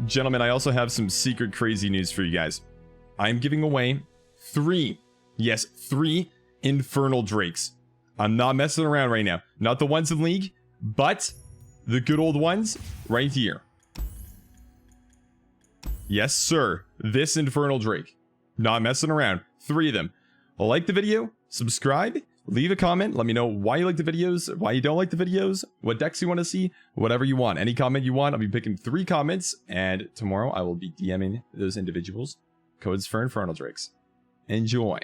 Gentlemen, I also have some secret crazy news for you guys. I'm giving away 3, yes, 3 Infernal Drakes. I'm not messing around right now. Not the ones in League, but the good old ones right here. Yes, sir. This Infernal Drake. Not messing around. 3 of them. Like the video, subscribe, leave a comment, let me know why you like the videos, why you don't like the videos, what decks you want to see, whatever you want. Any comment you want, I'll be picking 3 comments, and tomorrow I will be DMing those individuals codes for Infernal Drakes. Enjoy.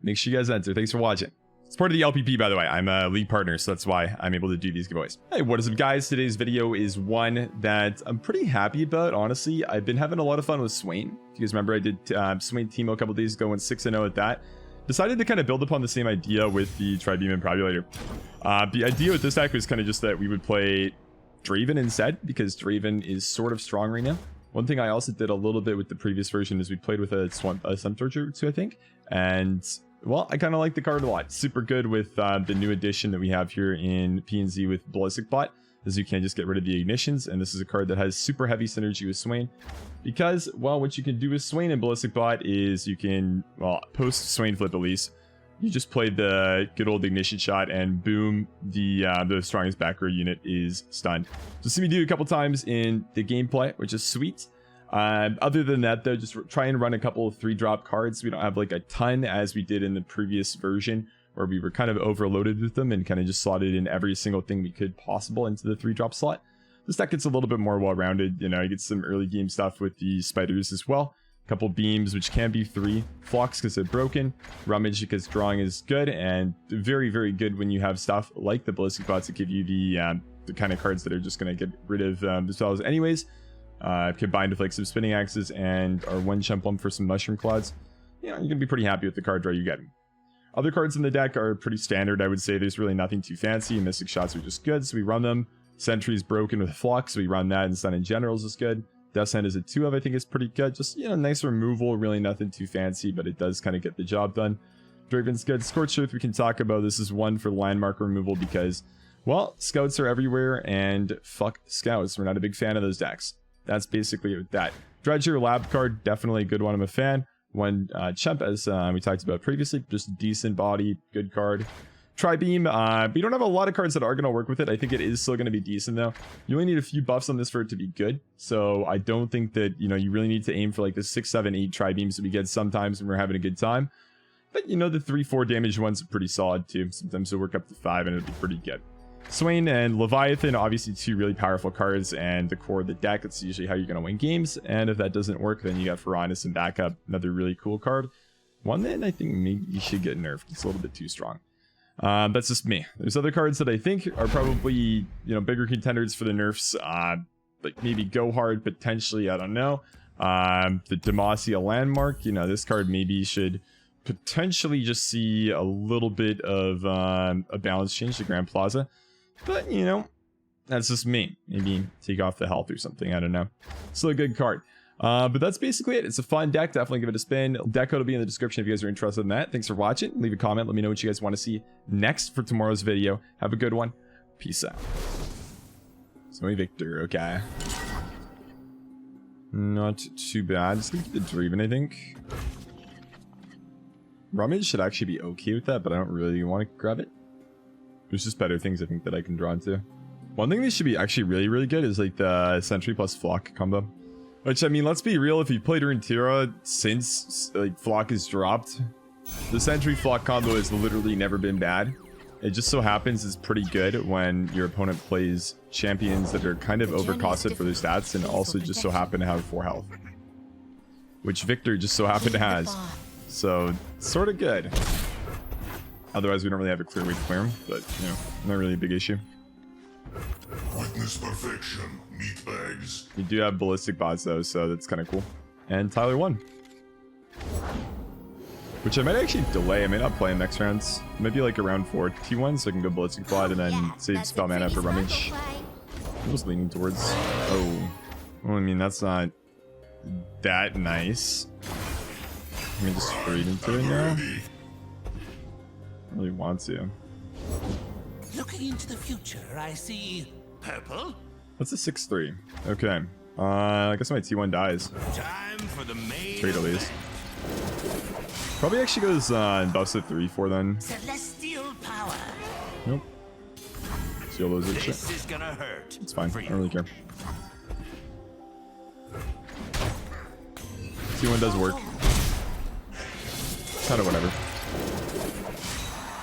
Make sure you guys enter. Thanks for watching. It's part of the LPP, by the way. I'm a league partner, so that's why I'm able to do these giveaways. Hey, what is up, guys? Today's video is one that I'm pretty happy about, honestly. I've been having a lot of fun with Swain. If you guys remember, I did Swain Teemo a couple days ago, went 6-0 at that. Decided to kind of build upon the same idea with the Tribeam and Probulator. The idea with this deck was kind of just that we would play Draven instead, because Draven is sort of strong right now. One thing I also did a little bit with the previous version is we played with a Sun Torture too, I think. And, well, I kind of like the card a lot. Super good with the new addition that we have here in PNZ with Ballistic Bot, as you can just get rid of the ignitions. And this is a card that has super heavy synergy with Swain. Because, well, what you can do with Swain and Ballistic Bot is you can, well, post Swain flip at least, you just play the good old ignition shot and boom, the strongest back row unit is stunned. So see me do it a couple times in the gameplay, which is sweet. Other than that, though, just try and run a couple of 3-drop cards. We don't have like a ton as we did in the previous version, where we were kind of overloaded with them and kind of just slotted in every single thing we could possible into the 3-drop slot. This deck gets a little bit more well-rounded. You know, you get some early game stuff with the spiders as well. A couple beams, which can be 3. Flocks because they're broken. Rummage because drawing is good. And very, very good when you have stuff like the Ballistic Bots that give you the kind of cards that are just going to get rid of the spells anyways. Combined with like some spinning axes and our 1-chump one for some mushroom clouds. You know, you're going to be pretty happy with the card draw you get. Other cards in the deck are pretty standard, I would say. There's really nothing too fancy. Mystic Shots are just good, so we run them. Sentry's broken with Flux, so we run that, and Stun in Generals is good. Death's Hand is a 2 of, I think is pretty good. Just, you know, nice removal, really nothing too fancy, but it does kind of get the job done. Draven's good. Scorched Earth we can talk about. This is one for landmark removal because, well, scouts are everywhere, and fuck scouts. We're not a big fan of those decks. That's basically that. Dredger Lab card, definitely a good one. I'm a fan. 1 Chump, as we talked about previously, just decent body, good card. Tribeam, we don't have a lot of cards that are going to work with it. I think it is still going to be decent though. You only need a few buffs on this for it to be good. So I don't think that, you know, you really need to aim for like the 6, 7, 8 Tribeams that we get sometimes when we're having a good time. But you know, the 3, 4 damage ones are pretty solid too. Sometimes they'll work up to 5 and it'll be pretty good. Swain and Leviathan, obviously 2 really powerful cards, and the core of the deck, that's usually how you're going to win games. And if that doesn't work, then you got Ferranus and backup, another really cool card. One that I think maybe you should get nerfed. It's a little bit too strong. That's just me. There's other cards that I think are probably, you know, bigger contenders for the nerfs. Like maybe Go Hard, potentially, I don't know. The Demacia Landmark, you know, this card maybe should potentially just see a little bit of a balance change to Grand Plaza. But, you know, that's just me. Maybe take off the health or something. I don't know. Still a good card. But that's basically it. It's a fun deck. Definitely give it a spin. Deck code will be in the description if you guys are interested in that. Thanks for watching. Leave a comment. Let me know what you guys want to see next for tomorrow's video. Have a good one. Peace out. Zoe Victor. Okay. Not too bad. Just gonna keep the Draven, I think. Rummage should actually be okay with that, but I don't really want to grab it. There's just better things I think that I can draw into. One thing that should be actually really, really good is like the Sentry plus Flock combo. Which, I mean, let's be real, if you played Runeterra since like Flock is dropped, the Sentry Flock combo has literally never been bad. It just so happens it's pretty good when your opponent plays champions that are kind of overcosted for their stats and also just so happen to have 4 health. Which Victor just so happened to has. So, sort of good. Otherwise, we don't really have a clear way to clear him, but, you know, not really a big issue. Witness perfection, meat bags. You do have ballistic bots though, so that's kind of cool. And Tyler won. Which I might actually delay. I may not play him next rounds. Maybe like around 4 T1, so I can go ballistic bot and then save spell mana for rummage. I'm just leaning towards. Oh, well, I mean that's not that nice. Let me just straight into it now. I really want to. Looking into the future, I see purple. That's a 6-3. Okay. I guess my T1 dies. Time for the main Trade at least. Probably actually goes and buffs at 3-4 then. celestial power. Nope. Seal those at shit. This is gonna hurt. It's fine. I don't really care. T1 does work. Kind of whatever.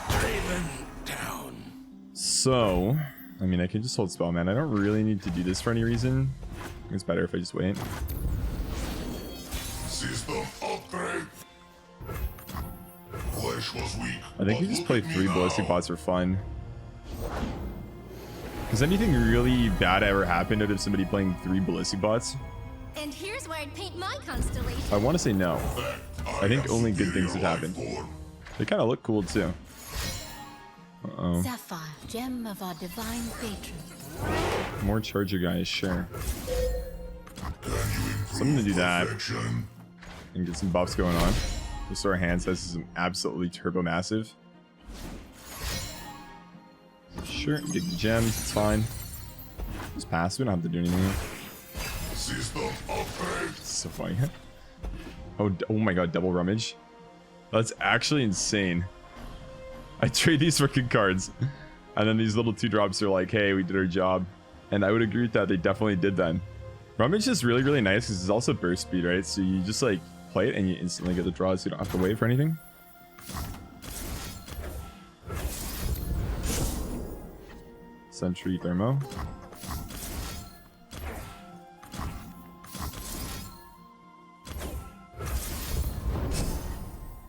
Draven down. So, I mean, I can just hold spell, man. I don't really need to do this for any reason. It's better if I just wait. System upgrade. Flesh was weak. I think you just play 3 ballistic bots for fun. Has anything really bad ever happened out of somebody playing 3 ballistic bots? And here's where I'd paint my constellation. I want to say no. I think only good things have happened. They kind of look cool too. Uh-oh. Sapphire, gem of our divine patron. More charger guys, sure. So I'm gonna do that and get some buffs going on. Restore hand says this is absolutely turbo massive. Sure, dig the gems, it's fine. Just pass, we don't have to do anything. System upgrade. So funny. Oh my god, double rummage. That's actually insane. I trade these for good cards. And then these little 2-drops are like, hey, we did our job. And I would agree with that, they definitely did then. Rummage is really, really nice because it's also burst speed, right? So you just like play it and you instantly get the draws, so you don't have to wait for anything. Sentry Thermo.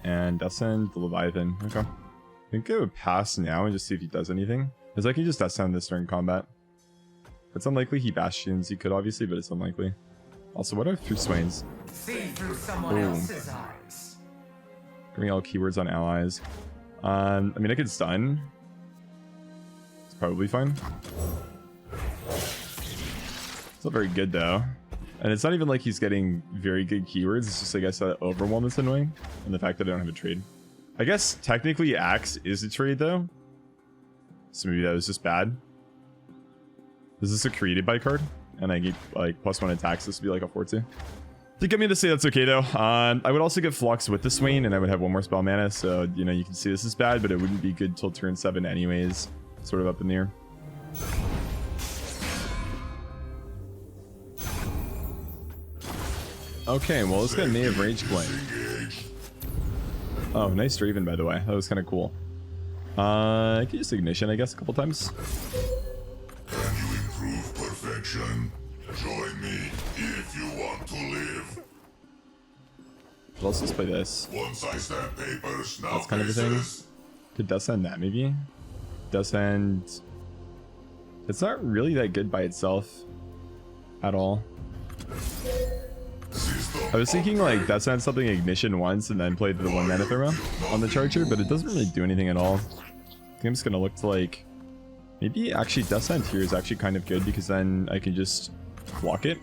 And Descend the Leviathan. Okay. I think I would pass now and just see if he does anything. Because I can just Descend this during combat. It's unlikely he Bastions. He could obviously, but it's unlikely. Also, what do I have 3 Swains? See through someone else's eyes. Giving all keywords on allies. I mean, I could stun. It's probably fine. It's not very good though. And it's not even like he's getting very good keywords. It's just, I guess, that overwhelm is annoying. And the fact that I don't have a trade. I guess technically Axe is a trade though. So maybe that was just bad. Is this a created by card? And I get like +1 attacks. This would be like a 4-2. To get me to say that's okay though. I would also get Flux with the Swain and I would have 1 more spell mana. So, you know, you can see this is bad, but it wouldn't be good till turn 7 anyways. Sort of up in the air. Okay, well, let's get Native Rage Flame. Oh, nice Draven, by the way. That was kind of cool. I could use Ignition, I guess, a couple times. Can you improve perfection? Join me if you want to live. But let's just play this. Once I stamp papers, now That's kind of a thing. faces. Could Descend that, maybe? Descend... It's not really that good by itself. At all. I was thinking like Descend something Ignition once and then play the 1 mana Thermo on the Charger, but it doesn't really do anything at all. I think I'm just gonna look to like... Maybe actually Descend here is actually kind of good because then I can just block it.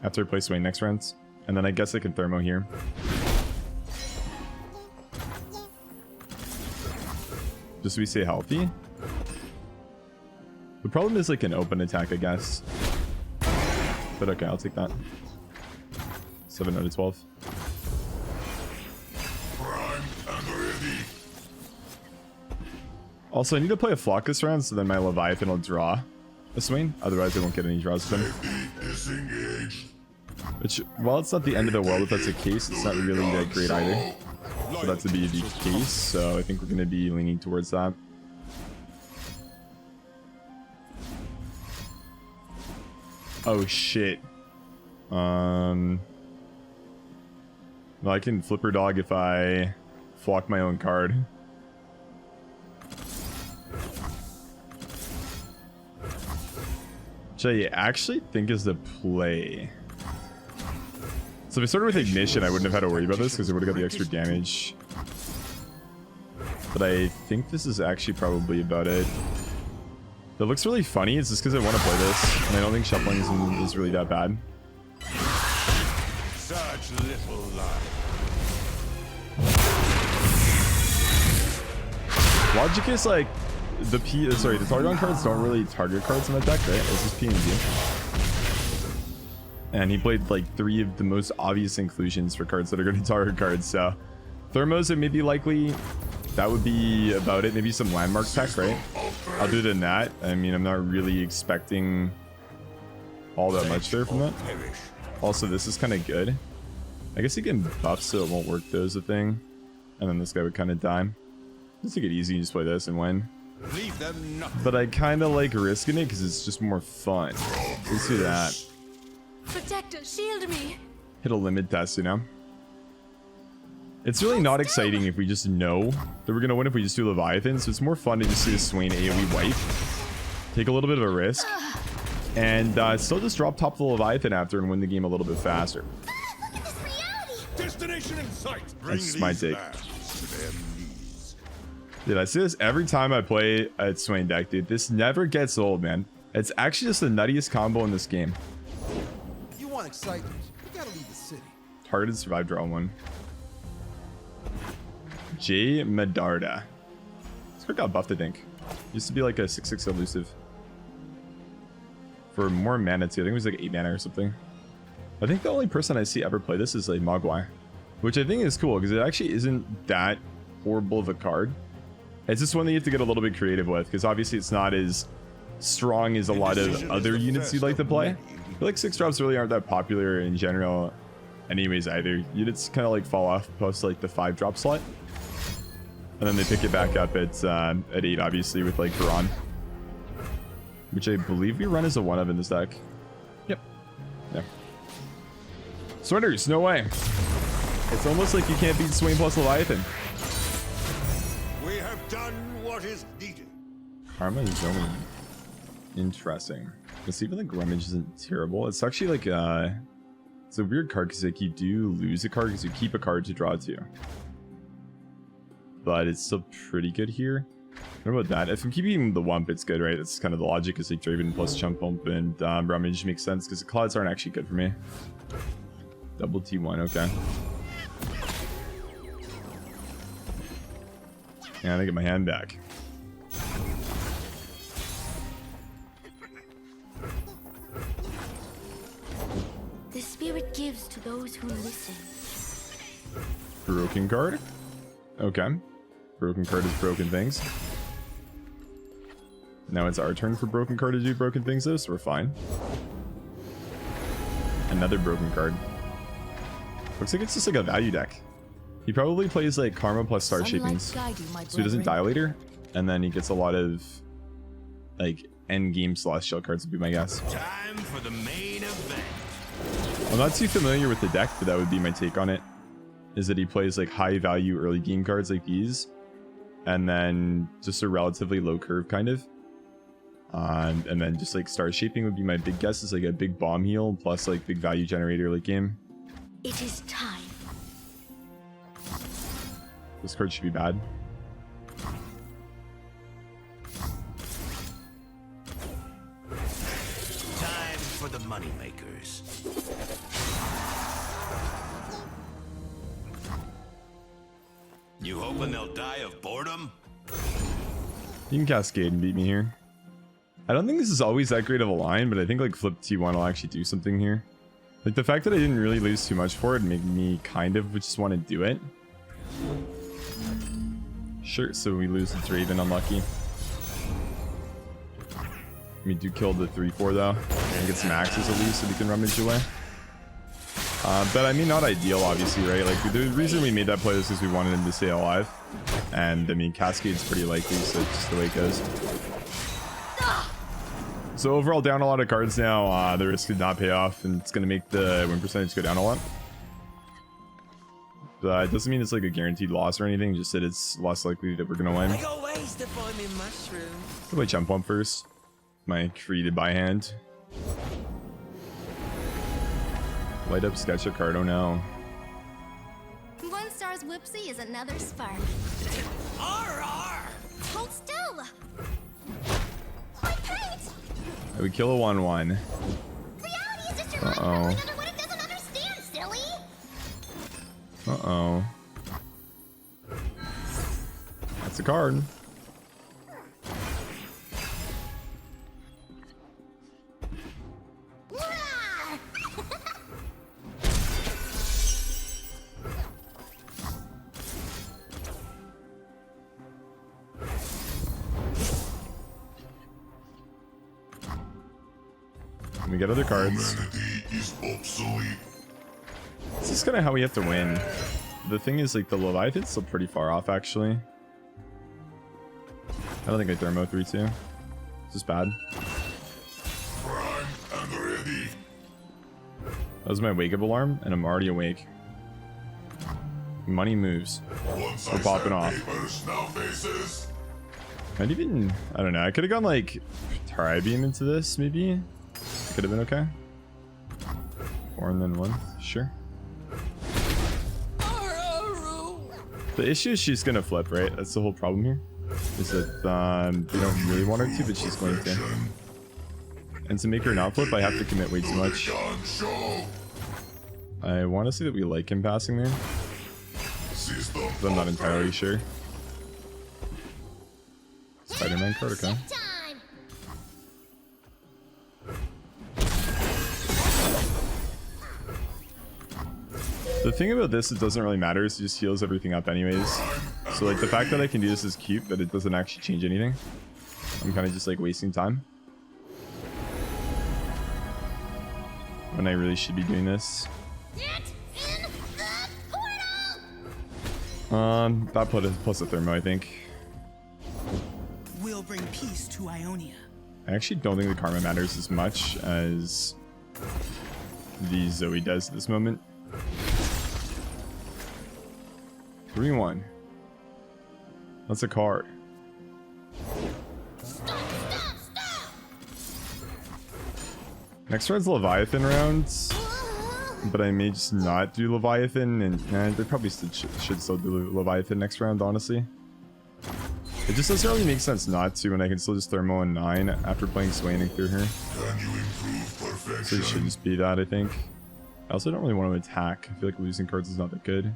After I play Swain next round. And then I guess I can Thermo here. Just so we stay healthy. The problem is like an open attack, I guess. But okay, I'll take that. 7 out of 12. Prime and ready. Also, I need to play a Flock this round, so then my Leviathan will draw a Swain. Otherwise, I won't get any draws with him. Safety disengaged. Which, while it's not the end of the world if that's the case, it's not really that great either. For that to be the case, so I think we're going to be leaning towards that. Oh shit. Well, I can Flipper Dog if I flock my own card. Which I actually think is the play. So if I started with Ignition, I wouldn't have had to worry about this because I would have got the extra damage. But I think this is actually probably about it. That looks really funny. It's just because I want to play this. And I don't think shuffling is really that bad. Such little life. Logic is like the target on cards don't really target cards in the deck, right? It's just PNG. And he played like 3 of the most obvious inclusions for cards that are going to target cards. So Thermos are maybe likely. That would be about it. Maybe some landmark tech, right? Other than that, I mean, I'm not really expecting all that much there from that. Also, this is kind of good. I guess he can buff so it won't work though is a thing. And then this guy would kind of die. Let's take it easy and just play this and win. Leave them nothing. But I kind of like risking it because it's just more fun. Let's do that. Protector, shield me. Hit a limit test, you know? It's really not exciting if we just know that we're going to win if we just do Leviathan. So it's more fun to just see the Swain AoE wipe. Take a little bit of a risk. And still just drop top of the Leviathan after and win the game a little bit faster. Look at this reality. Destination in sight. That's my take. back to their knees. Dude, I see this every time I play at Swain deck, dude. This never gets old, man. It's actually just the nuttiest combo in this game. If you want excitement, you gotta leave the city. Targeted survive draw 1. J Medarda. This card got buffed, I think. Used to be like a 6/6 elusive. For more mana too. I think it was like 8 mana or something. I think the only person I see ever play this is like Mogwai. Which I think is cool because it actually isn't that horrible of a card. It's just one that you have to get a little bit creative with because obviously it's not as strong as a lot of other units you'd like to play. I feel like 6 drops really aren't that popular in general anyways either. Units kind of like fall off post like the 5 drop slot. And then they pick it back up at 8 obviously with like Quran. Which I believe we run as a 1-of in this deck. Yep. Yeah. Surrenders, no way. It's almost like you can't beat Swain plus Leviathan. We have done what is needed. Karma is only interesting. Because even like Rummage isn't terrible. It's actually like it's a weird card because like you do lose a card because you keep a card to draw 2. But it's still pretty good here. What about that? If I'm keeping the Wump, it's good, right? That's kind of the logic is like Draven plus Chump Pump and Rummage makes sense because the Clouds aren't actually good for me. Double T1, okay. And I get my hand back. The spirit gives to those who listen. Broken card. Okay. Broken card is broken things. Now it's our turn for broken card to do broken things though, so we're fine. Another broken card. Looks like it's just like a value deck. He probably plays like Karma plus Star Shapings. So he doesn't die later. And then he gets a lot of like end game celestial cards would be my guess. Time for the main event. I'm not too familiar with the deck, but that would be my take on it. Is that he plays like high value early game cards like these. And then just a relatively low curve kind of. And then just like Star Shaping would be my big guess. Is like a big bomb heal plus like big value generator late game. It is time. This card should be bad. Time for the moneymakers. You hoping they'll die of boredom? You can Cascade and beat me here. I don't think this is always that great of a line, but I think like flip T1 will actually do something here. Like the fact that I didn't really lose too much for it made me kind of just want to do it. Sure, so we lose the Draven, unlucky. We do kill the 3/4 though, and get some axes at least so we can rummage away. But I mean, not ideal, obviously, right? Like the reason we made that play is because we wanted him to stay alive, and I mean, Cascade's pretty likely, so it's just the way it goes. So overall, down a lot of cards now. The risk did not pay off, and it's going to make the win percentage go down a lot. But it doesn't mean it's like a guaranteed loss or anything, just that it's less likely that we're going to win. I got ways to find me mushrooms. I'll play Chump Pump first. My created by hand. Light up sketch a card, oh no. One star's whoopsie is another spark. RR! Hold still! My paint! I would kill a 1/1. Reality is just your mind Uh-oh. crawling under what it doesn't understand, silly! Uh-oh. That's a card. And we get other cards. Humanity is obsolete. This is kind of how we have to win. The thing is, like, the Leviathan's still pretty far off, actually. I don't think I thermo 3-2. This is bad. Prime and ready. That was my wake up alarm, and I'm already awake. Money moves. Once We're I popping send off. papers, now faces. I'd even, I don't know, I could have gone like Tri-Beam into this, maybe. Could have been okay. 4 and then 1, sure. The issue is she's gonna flip, right? That's the whole problem here. Is that we don't really want her to, but she's going to. And to make her not flip, I have to commit way too much. I want to say that we like him passing there, but I'm not entirely sure. Spider-Man card, okay. Time. The thing about this, it doesn't really matter, it just heals everything up anyways. So like the fact that I can do this is cute, but it doesn't actually change anything. I'm kind of just like wasting time when I really should be doing this. Get in the portal! That plus a thermo, I think. We'll bring peace to Ionia. I actually don't think the karma matters as much as the Zoe does at this moment. 3-1. That's a card. Next round's Leviathan rounds, but I may just not do Leviathan, and they probably should still do Leviathan next round, honestly. It just doesn't really make sense not to when I can still just thermo a 9 after playing Swain and clear her. Can you improve perfection? So it should just be that, I think. I also don't really want to attack. I feel like losing cards is not that good.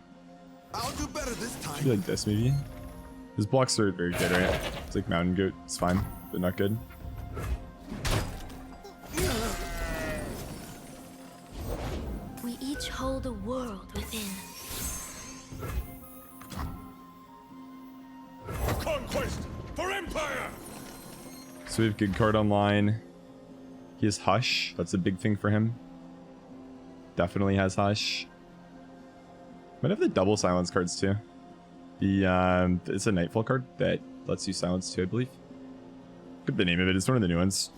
I'll do better this time. Should be like this, maybe. His blocks are very good, right? It's like Mountain Goat. It's fine, but not good. We each hold a world within. A conquest for empire! So we have good card online. He has Hush. That's a big thing for him. Definitely has Hush. Might have the double silence cards too. The it's a Nightfall card that lets you silence too, I believe. Good the name of it. It's one of the new ones.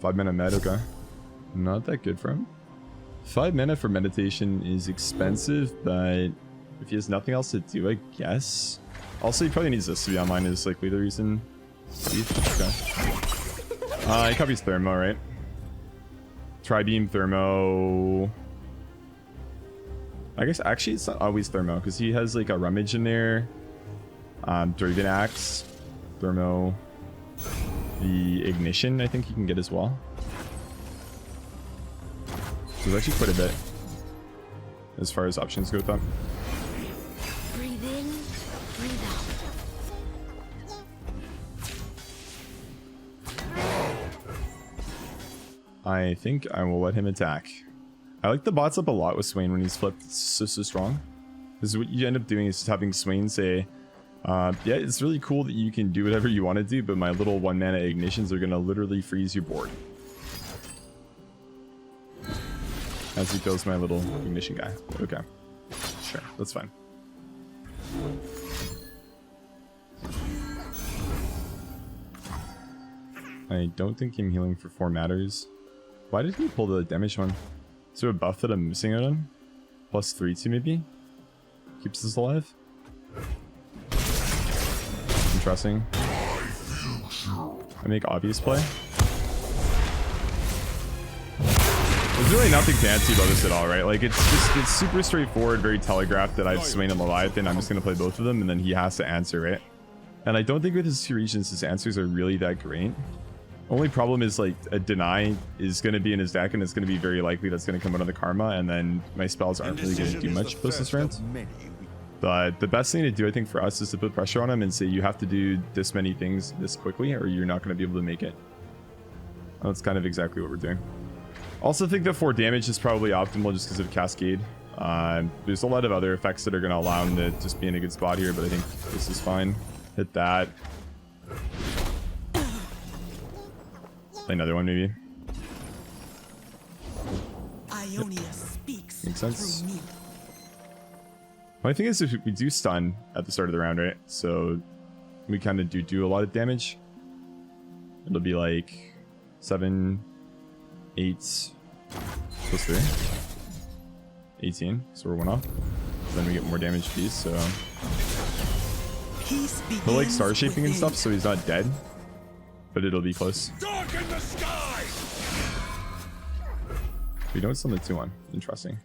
5 mana med, okay. Not that good for him. 5 mana for meditation is expensive, but if he has nothing else to do, I guess. Also, he probably needs this to be online, is likely the reason. Okay. He copies Thermo, right? Tri-beam, Thermo. I guess actually it's not always Thermo, because he has like a Rummage in there. Draven Axe, Thermo. The Ignition, I think he can get as well. There's actually quite a bit as far as options go with that. Breathe in, breathe out. I think I will let him attack. I like the bots up a lot with Swain when he's flipped. It's so strong. Because what you end up doing is just having Swain say, yeah, it's really cool that you can do whatever you want to do, but my little 1 mana ignitions are going to literally freeze your board. As he kills my little ignition guy. Okay. Sure, that's fine. I don't think him healing for 4 matters. Why did he pull the damage one? Is there a buff that I'm missing out on? Plus 3-2 maybe? Keeps us alive? Interesting. I make obvious play. There's really nothing fancy about this at all, right? Like, it's super straightforward, very telegraphed that I've Swain and Leviathan. I'm just going to play both of them, and then he has to answer, right? And I don't think with his 2 regions, his answers are really that great. Only problem is, like, a Deny is going to be in his deck, and it's going to be very likely that's going to come out of the Karma, and then my spells aren't really going to do much post this round. But the best thing to do, I think, for us is to put pressure on him and say, you have to do this many things this quickly, or you're not going to be able to make it. That's kind of exactly what we're doing. Also think that 4 damage is probably optimal just because of Cascade. There's a lot of other effects that are going to allow him to just be in a good spot here, but I think this is fine. Hit that. Play another one maybe. Makes sense. My thing is, if we do stun at the start of the round, right? So we kind of do a lot of damage. It'll be like 7, 8 plus 3, 18. So we're 1 off. Then we get more damage piece. So he'll like star shaping and stuff, so he's not dead, but it'll be close. Dark in the sky! We don't stun the 2-1. Interesting.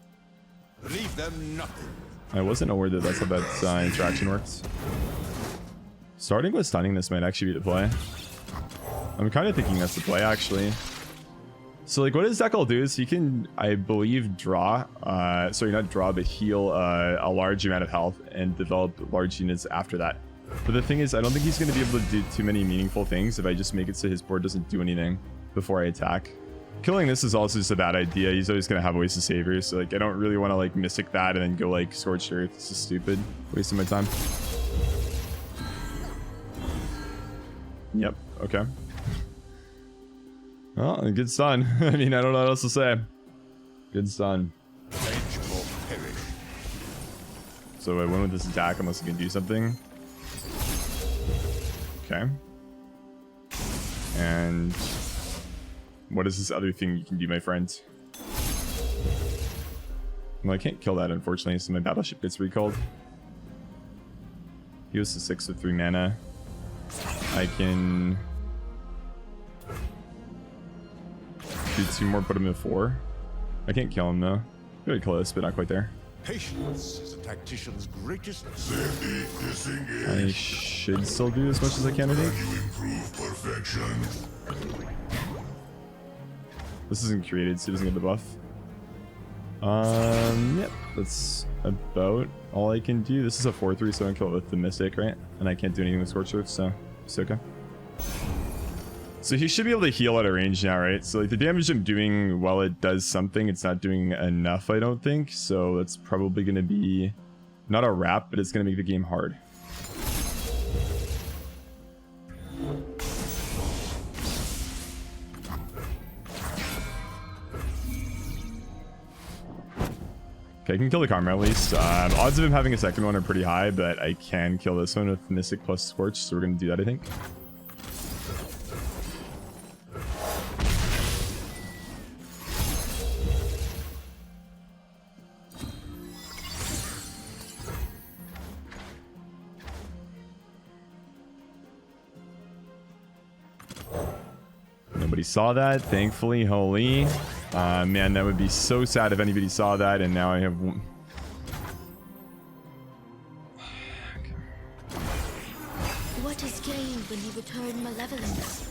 Leave them nothing. I wasn't aware that that's how that interaction works. Starting with stunning this might actually be the play. I'm kind of thinking that's the play, actually. So, like, what his deck will do is he can, I believe, draw, sorry, not draw, but heal a large amount of health and develop large units after that. But the thing is, I don't think he's going to be able to do too many meaningful things if I just make it so his board doesn't do anything before I attack. Killing this is also just a bad idea. He's always going to have a waste of saviors. So, like, I don't really want to, like, Mystic that and then go, like, Scorched Earth. It's just stupid. Wasting my time. Yep. Okay. Well, a good stun. I mean, I don't know what else to say. Good stun. Edge or perish. So I win with this attack unless he can do something. Okay. And what is this other thing you can do, my friend? Well, I can't kill that, unfortunately, so my battleship gets recalled. He was to 6 with 3 mana. I can do 2 more, put him at 4. I can't kill him though. Really close, but not quite there. Patience is a tactician's greatest. Safety disengaged. I should still do as much as I can, I think. Can you improve perfection? This isn't created, so he doesn't get the buff. Yep, that's about all I can do. This is a 4/3, so I can kill it with the Mystic, right? And I can't do anything with Scorched Earth, so it's okay. So he should be able to heal out of range now, right? So like the damage I'm doing, while it does something, it's not doing enough, I don't think. So that's probably going to be not a wrap, but it's going to make the game hard. Okay, I can kill the Karma at least. Odds of him having a second one are pretty high, but I can kill this one with Mystic plus Scorch, so we're going to do that, I think. Nobody saw that, thankfully. Holy. Man, that would be so sad if anybody saw that, and now I have... Okay. What is gained when you return malevolence?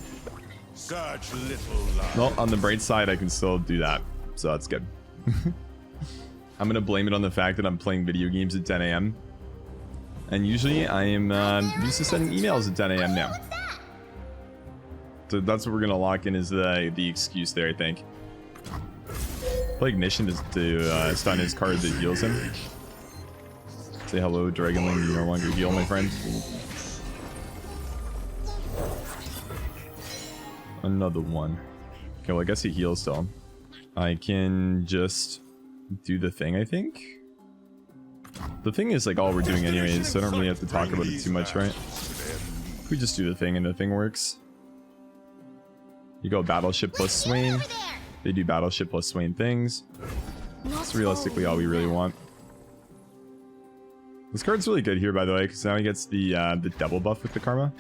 Such little life. Well, on the bright side, I can still do that, so that's good. I'm gonna blame it on the fact that I'm playing video games at 10 a.m. And usually I am used to sending emails at 10 a.m. now. So that's what we're gonna lock in as the excuse there, I think. Play Ignition to stun his card that heals him. Say hello, Dragonling, you no longer heal, my friend. Another one. Okay, well I guess he heals still. I can just do the thing, I think. The thing is like all we're doing anyways, so I don't really have to talk about it too much, right? We just do the thing and the thing works. You go Battleship plus Swain. They do Battleship plus Swain things. That's realistically all we really want. This card's really good here, by the way, because now he gets the double buff with the Karma.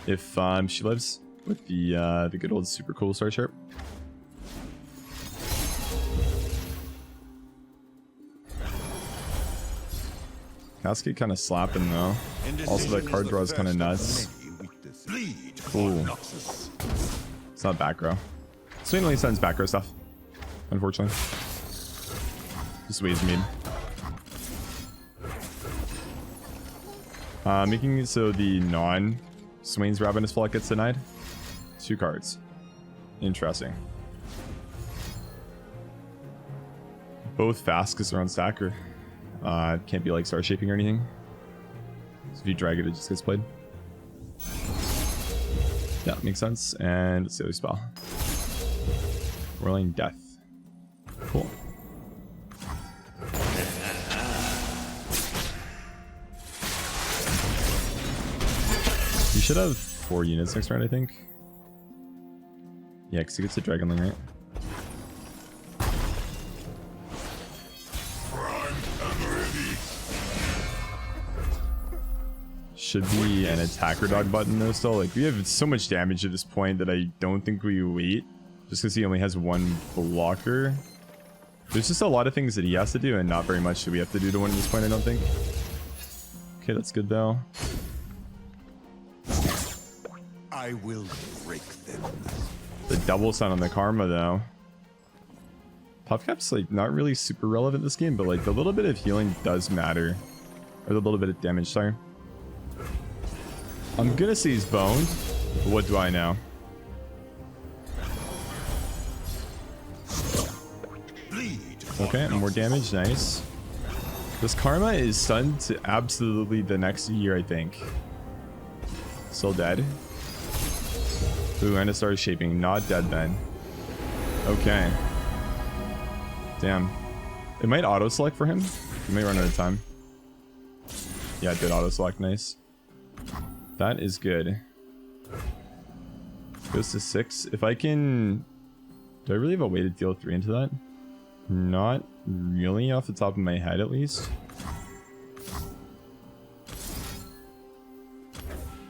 If she lives with the good old super cool Star Sharp. Cascade kind of slapping though. Also, that card draw is kind of nuts. Ooh. It's not back row. Swain only sends back row stuff, unfortunately. Just ways mean. Making it so the non-Swain's Ravenous Flock gets denied. 2 cards. Interesting. Both fast because they're on stacker. Can't be like star shaping or anything. So if you drag it, it just gets played. Yeah, makes sense. And let's see the other spell. Whirling Death. Cool. should have 4 units next round, I think. Yeah, because he gets the Dragonling, right? Should be an attacker dog button though still. Like, we have so much damage at this point that I don't think we wait. Just because he only has 1 blocker. There's just a lot of things that he has to do and not very much that we have to do to win at this point, I don't think. Okay, that's good though. I will break them. The double stun on the Karma though. Puff Cap's like not really super relevant in this game, but like the little bit of healing does matter. Or the little bit of damage, sorry. I'm gonna say he's boned. But what do I know? Okay, more damage, nice. This Karma is stunned to absolutely the next year, I think. Still dead. Ooh, and it started shaping. Not dead then. Okay. Damn. It might auto-select for him. He may run out of time. Yeah, it did auto-select. Nice. That is good. Goes to 6. If I can... Do I really have a way to deal 3 into that? Not really off the top of my head, at least.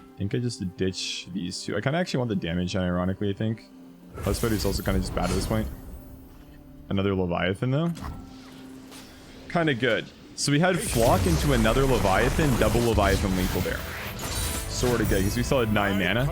I think I just ditch these 2. I kind of actually want the damage, ironically, I think. Plus, Spider's also kind of just bad at this point. Another Leviathan, though. Kind of good. So we had Flock into another Leviathan, double Leviathan lethal there. Sort of good, because we still had 9 mana.